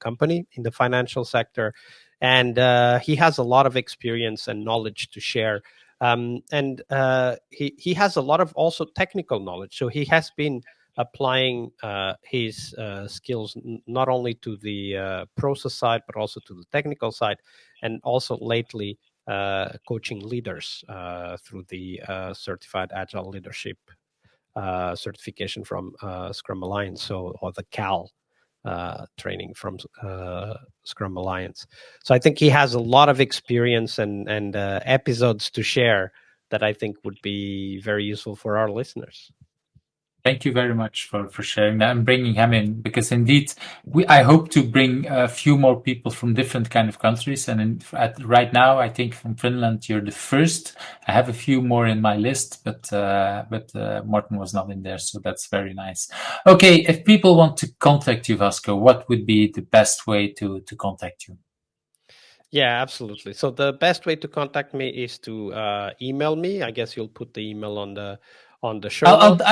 company in the financial sector. And he has a lot of experience and knowledge to share. And he has a lot of also technical knowledge. So he has been applying his skills not only to the process side, but also to the technical side, and also lately coaching leaders through the Certified Agile Leadership certification from Scrum Alliance, or the CAL training from Scrum Alliance. So I think he has a lot of experience and episodes to share that I think would be very useful for our listeners. Thank you very much for sharing that and bringing him in, because indeed I hope to bring a few more people from different kind of countries. And right now, I think from Finland, you're the first. I have a few more in my list, but Martin was not in there, so that's very nice. Okay, if people want to contact you, Vasco, what would be the best way to contact you? Yeah, absolutely. So the best way to contact me is to email me. I guess you'll put the email on the show notes.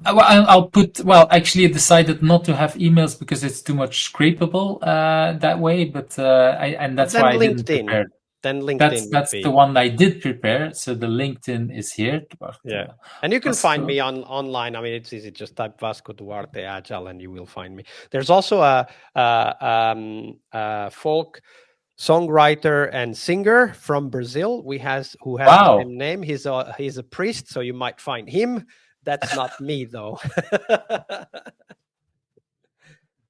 I'll put. Well, actually, I decided not to have emails because it's too much scrapable that way. But that's why I didn't prepare. Then LinkedIn. That's the one I did prepare. So the LinkedIn is here. Yeah, and you can find me online. I mean, it's easy. Just type Vasco Duarte Agile, and you will find me. There's also a folk songwriter and singer from Brazil who has the same name. He's a priest, so you might find him. That's not me, though.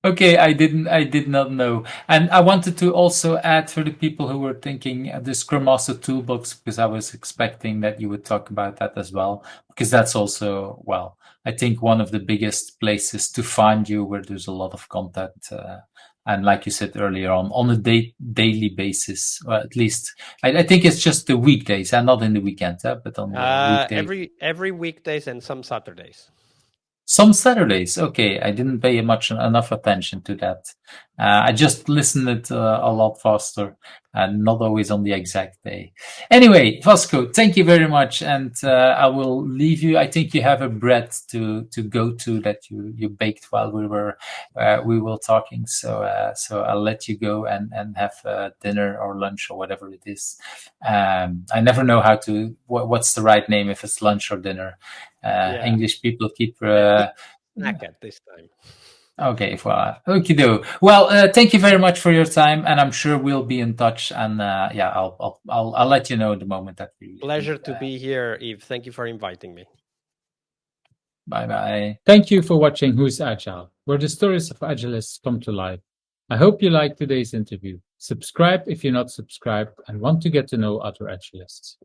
Okay, I did not know. And I wanted to also add, for the people who were thinking the Scrum Master Toolbox, because I was expecting that you would talk about that as well, because that's also, well, I think one of the biggest places to find you, where there's a lot of content. And like you said earlier on a daily basis, or at least I think it's just the weekdays and not in the weekend, but on the weekdays. Every weekdays and some Saturdays. Some Saturdays. Okay, I didn't pay enough attention to that. I just listened it a lot faster and not always on the exact day. Anyway, Vasco, thank you very much, and I will leave you. I think you have a bread to go to that you baked while we were talking. So I'll let you go and have dinner or lunch or whatever it is. I never know what's the right name, if it's lunch or dinner. English people keep snack at this time. Okay, well, okie-do. Well, thank you very much for your time, and I'm sure we'll be in touch. And I'll let you know the moment that we. Pleasure to be here, Yves. Thank you for inviting me. Bye. Thank you for watching Who's Agile, where the stories of Agilists come to life. I hope you liked today's interview. Subscribe if you're not subscribed and want to get to know other Agilists.